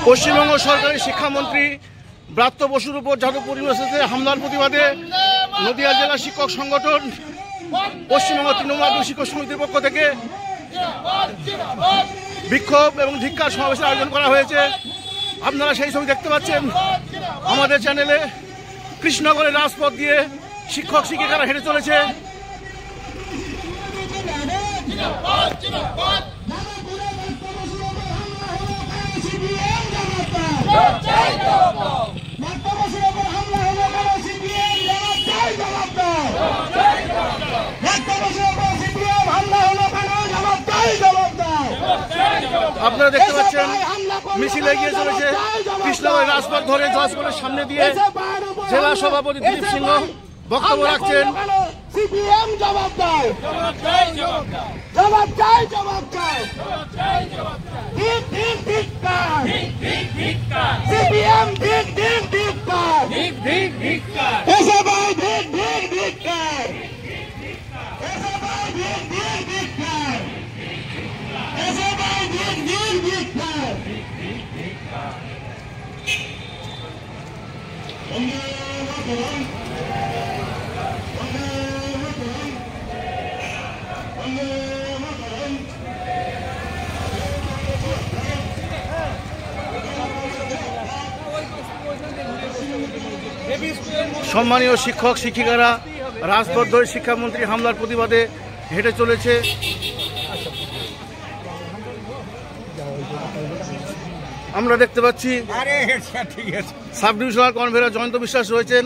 পশ্চিমবঙ্গ সরকারের শিক্ষামন্ত্রী ব্রাত্য বসুর উপর যাদব পরিবেশে হামলার প্রতিবাদে নদিয়া জেলা শিক্ষক সংগঠন পশ্চিমবঙ্গ তৃণমূল শিক্ষক সমিতির পক্ষ থেকে বিক্ষোভ এবং ধিক্কার সমাবেশের আয়োজন করা হয়েছে। আপনারা সেই ছবি দেখতে পাচ্ছেন আমাদের চ্যানেলে। কৃষ্ণনগরের রাজপথ দিয়ে শিক্ষক শিক্ষিকারা হেঁটে চলেছে। আপনারা দেখতে পাচ্ছেন মিছিল এগিয়ে চলেছে কৃষ্ণনগরের রাজপথ ধরে জজপুরের সামনে দিয়ে। জেলা সভাপতি দিলীপ সিংহ বক্তব্য রাখছেন। সিপিএম জবাব দাও, জবাব চাই, জবাব চাই। ঠিক ঠিক ঠিক কার, সিপিএম ঠিক ঠিক ঠিক কার, এসে ভাই ঠিক ঠিক ঠিক কার, এসে ভাই ঠিক ঠিক ঠিক কার, এসে ভাই ঠিক ঠিক ঠিক কার। সম্মানীয় শিক্ষক শিক্ষিকারা রাজপথ ধরে শিক্ষামন্ত্রী হামলার প্রতিবাদে হেঁটে চলেছে। আমরা দেখতে পাচ্ছি সাব ডিভিশনাল কনভেনর জয়ন্ত বিশ্বাস রয়েছেন।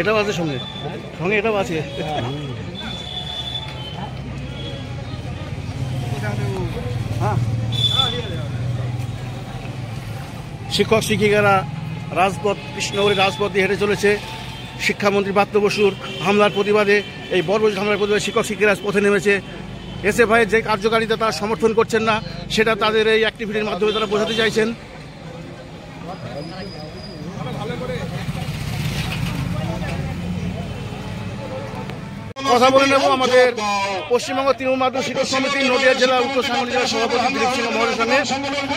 এটাও আছে সঙ্গে সঙ্গে এটাও আছে। শিক্ষক শিক্ষিকারা রাজপথ কৃষ্ণনগরের রাজপথ দিয়ে হেঁটে চলেছে শিক্ষামন্ত্রী ব্রাত্য বসুর হামলার প্রতিবাদে। এই বর্বরিক হামলার প্রতিবাদে শিক্ষক শিক্ষিকারা পথে নেমেছে। এসএফআইয়ের যে কার্যকারিতা তারা সমর্থন করছেন না, সেটা তাদের এই অ্যাক্টিভিটির মাধ্যমে তারা বোঝাতে চাইছেন। কথা বলে নেব আমাদের পশ্চিমবঙ্গ তৃণমূল মাধ্যমিক শিক্ষক সমিতি নদিয়া জেলা উত্তর সাংগঠনিক জেলার সভাপতি দিলীপ সিংহ মহোদয়ের সঙ্গে।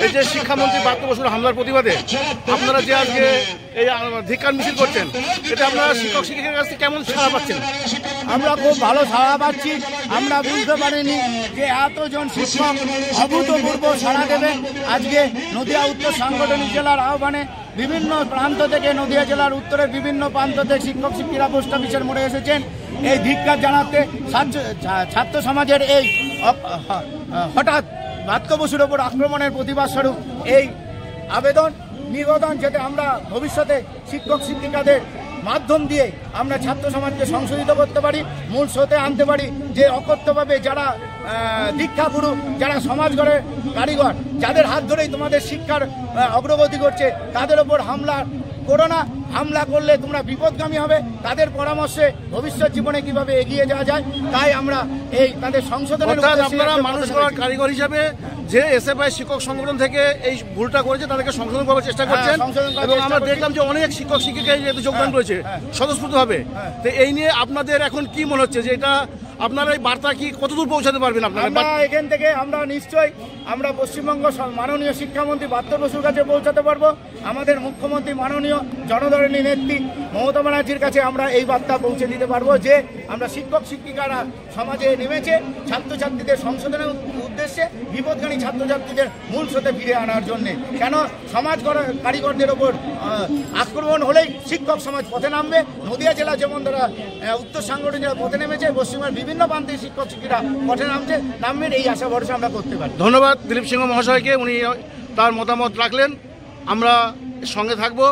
এই যে শিক্ষামন্ত্রী ব্রাত্য বসুর হামলার প্রতিবাদে আপনারা যে আজকে এই ধিক্কার মিছিল করছেন, এটা আপনারা শিক্ষক শিক্ষিকার কাছ থেকে কেমন সাড়া পাচ্ছেন? আমরা খুব ভালো সাড়া পাচ্ছি। আমরা বুঝতে পারিনি যে এতজন শিক্ষক অভূতপূর্ব সাড়া দেবেন। আজকে নদিয়া উত্তর সাংগঠনিক জেলার আহ্বানে বিভিন্ন প্রান্ত থেকে, নদিয়া জেলার উত্তরের বিভিন্ন প্রান্ত থেকে শিক্ষক শিক্ষিকা পোস্ট অফিসের মোড়ে এসেছেন এই ধিক্কার জানাতে। ছাত্র সমাজের এই হঠাৎ ব্রাত্য বসুর ওপর আক্রমণের প্রতিবাদ স্বরূপ এই আবেদন নিবেদন, যাতে আমরা ভবিষ্যতে শিক্ষক শিক্ষিকাদের মাধ্যম দিয়ে আমরা ছাত্র সমাজকে সংশোধিত করতে পারি, মূল স্রোতে আনতে পারি। যে অকথ্যভাবে যারা দীক্ষাগুরু, যারা সমাজ গড়ে কারিগর, যাদের হাত ধরেই তোমাদের শিক্ষার অগ্রগতি করছে, তাদের ওপর হামলা করো না। হামলা করলে তোমরা বিপদগামী হবে। তাদের পরামর্শে ভবিষ্যৎ জীবনে কিভাবে এগিয়ে যাওয়া যায়, তাই আমরা এই তাদের সংশোধনের আপনারা মানুষ করার কারিগর হিসাবে যে এসএফআই শিক্ষক সংগঠন থেকে এই ভুলটা করেছে তাদেরকে সংশোধন করার চেষ্টা করছেন, এবং আমরা দেখলাম যে অনেক শিক্ষক শিক্ষিকা এতে যোগদান করেছে স্বতঃস্ফূর্তভাবে। তো এই নিয়ে আপনাদের এখন কি মনে হচ্ছে যে এটা আপনারা এই বার্তা কি কতদূর পৌঁছাতে পারবেন? আপনারা এখান থেকে আমরা নিশ্চয়ই আমরা পশ্চিমবঙ্গ মাননীয় শিক্ষামন্ত্রী ব্রাত্য বসুর কাছে পৌঁছাতে পারবো। আমাদের মুখ্যমন্ত্রী মাননীয় জনধরণী নেত্রী মমতা ব্যানার্জির কাছে আমরা এই বার্তা পৌঁছে দিতে পারবো যে আমরা শিক্ষক শিক্ষিকারা সমাজে নেমেছে ছাত্রছাত্রীদের সংশোধনের উদ্দেশ্যে, বিপদগামী ছাত্রছাত্রীদের মূল স্রোতে ফিরে আনার জন্যে। কেন সমাজ কারিগরদের ওপর আক্রমণ হলেই শিক্ষক সমাজ পথে নামবে। নদিয়া জেলা যেমন তারা উত্তর সাংগঠনিক জেলা পথে নেমেছে, পশ্চিমবঙ্গের বিভিন্ন প্রান্তে শিক্ষক শিক্ষিকা পথে নামবেন, এই আশা ভরসা আমরা করতে পারি। ধন্যবাদ দিলীপ সিংহ মহাশয়কে, উনি তার মতামত রাখলেন। আমরা সঙ্গে থাকবো।